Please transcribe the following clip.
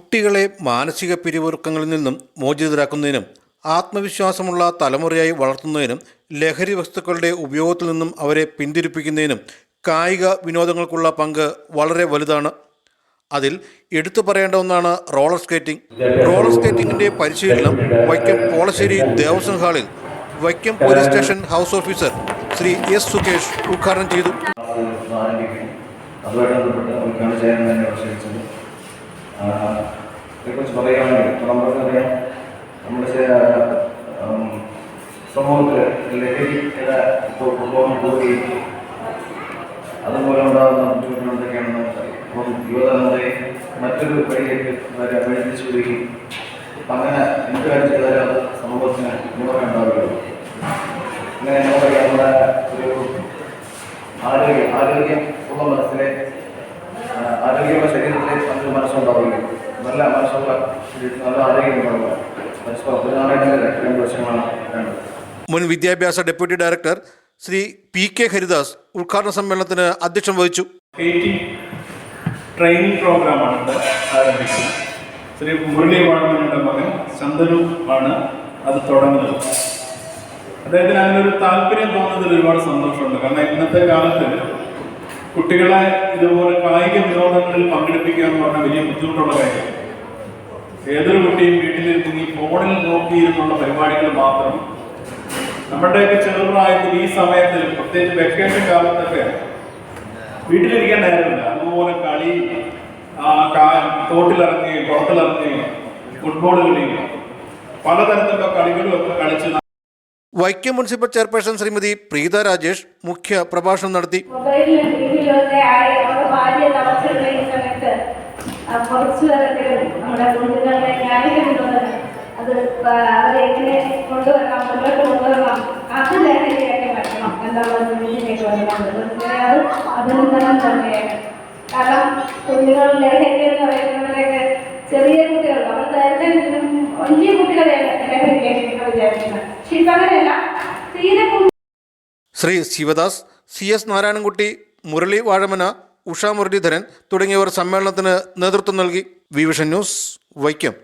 കുട്ടികളെ മാനസിക പിരിമുറുക്കങ്ങളിൽ നിന്നും മോചിതരാക്കുന്നതിനും ആത്മവിശ്വാസമുള്ള തലമുറയായി വളർത്തുന്നതിനും ലഹരി വസ്തുക്കളുടെ ഉപയോഗത്തിൽ നിന്നും അവരെ പിന്തിരിപ്പിക്കുന്നതിനും കായിക വിനോദങ്ങൾക്കുള്ള പങ്ക് വളരെ വലുതാണ്. അതിൽ എടുത്തു പറയേണ്ട ഒന്നാണ് റോളർ സ്കേറ്റിംഗ്. റോളർ സ്കേറ്റിംഗിൻ്റെ പരിശീലനം വൈക്കം പോളശ്ശേരി ദേവസ്വം ഹാളിൽ Vaikom police station house officer Shri S Sukesh ഉദ്ഘാടനം ചെയ്തു. കുറിച്ച് പറയുകയാണെങ്കിൽ നമുക്കറിയാം, നമ്മുടെ സമൂഹത്തിൽ ലഹരി ഇപ്പോൾ കൊണ്ടുപോകാൻ പോവുകയും അതുപോലെ ഉണ്ടാകുന്ന ബുദ്ധിമുട്ടുകൾ എന്തൊക്കെയാണെന്ന് നമുക്കറിയാം. അപ്പം യുവതലമുറയെ മറ്റൊരു വഴിയിലേക്ക് വഴിതിരിച്ചു വിടുകയും അങ്ങനെ എന്ത് കാര്യം ചെയ്താലും അത് സമൂഹത്തിന് ഗുണമേ ഉണ്ടാവുകയുള്ളൂ. അങ്ങനെ നമുക്കറിയാം, നമ്മുടെ ഒരു ആരോഗ്യമുള്ള മനസ്സിലെ ആരോഗ്യമുള്ള ശരീരത്തിലെ നല്ലൊരു മനസ്സുണ്ടാവുകയും നല്ല മനസ്സുള്ള നല്ല ആരോഗ്യമുണ്ടാവുക രണ്ട് വശങ്ങളാണ് വേണ്ടത്. മുൻ വിദ്യാഭ്യാസ deputy director Shri P K Haridas ഉദ്ഘാടന സമ്മേളനത്തിന് അധ്യക്ഷം വഹിച്ചു. ട്രെയിനിങ് പ്രോഗ്രാമാണ് ആരംഭിക്കുന്നത്. ശ്രീ മുരളി വാഴമനയുടെ മകൻ ചന്ദനു ആണ് അത് തുടങ്ങുന്നത്. അദ്ദേഹത്തിന് അങ്ങനെ ഒരു താല്പര്യം തോന്നുന്നതിൽ ഒരുപാട് സന്തോഷമുണ്ട്. കാരണം ഇന്നത്തെ കാലത്ത് കുട്ടികളെ ഇതുപോലെ കായിക വിനോദങ്ങളിൽ പങ്കെടുപ്പിക്കുക എന്ന് പറഞ്ഞാൽ വലിയ ബുദ്ധിമുട്ടുള്ള കാര്യമാണ്. ഏതൊരു കുട്ടിയും വീട്ടിലിരുന്ന് ഈ ഫോണിൽ നോക്കിയിരുന്നുള്ള പരിപാടികൾ മാത്രം. നമ്മുടെയൊക്കെ ചെറുപ്രായത്തിൽ ഈ സമയത്ത്, പ്രത്യേകിച്ച് വെക്കേഷൻ കാലത്തൊക്കെ വീട്ടിലിരിക്കാൻ നേരമില്ല. അതുപോലെ കളി, തോട്ടിലിറങ്ങി കുളത്തിലിറങ്ങി ഫുട്ബോൾ കളിയും പലതരത്തിലുള്ള കളികളും ഒക്കെ കളിച്ച്. വൈക്കം മുനിസിപ്പൽ ചെയർപേഴ്സൺ ശ്രീമതി പ്രീത രാജേഷ് മുഖ്യ പ്രഭാഷണം നടത്തി. അത് അവരെങ്ങനെ കൊണ്ടുവരണം, മുന്നോട്ട് കൊണ്ടുവരണം, അത് ലഹരിയാക്കി മാറ്റണം എന്നുള്ളത് മുന്നിലേക്ക് വരുന്നത് അഭിനന്ദനം തന്നെയാണ്. കാരണം കുഞ്ഞുങ്ങൾ ലഹരി എന്ന് പറയുന്നവരൊക്കെ ചെറിയ കുട്ടികൾ, അവർ നേരത്തെ വലിയ കുട്ടികളെ ലഹരിയാക്കി വിചാരിക്കുന്നത്. പക്ഷെ ഇപ്പം അങ്ങനെയല്ല, തീരെ. ശ്രീ ശിവദാസ്, സി എസ് നാരായണൻകുട്ടി, മുരളി വാഴമന, ഉഷ മുരളീധരൻ തുടങ്ങിയവർ സമ്മേളനത്തിന് നേതൃത്വം നൽകി. Vision news, Vaikom.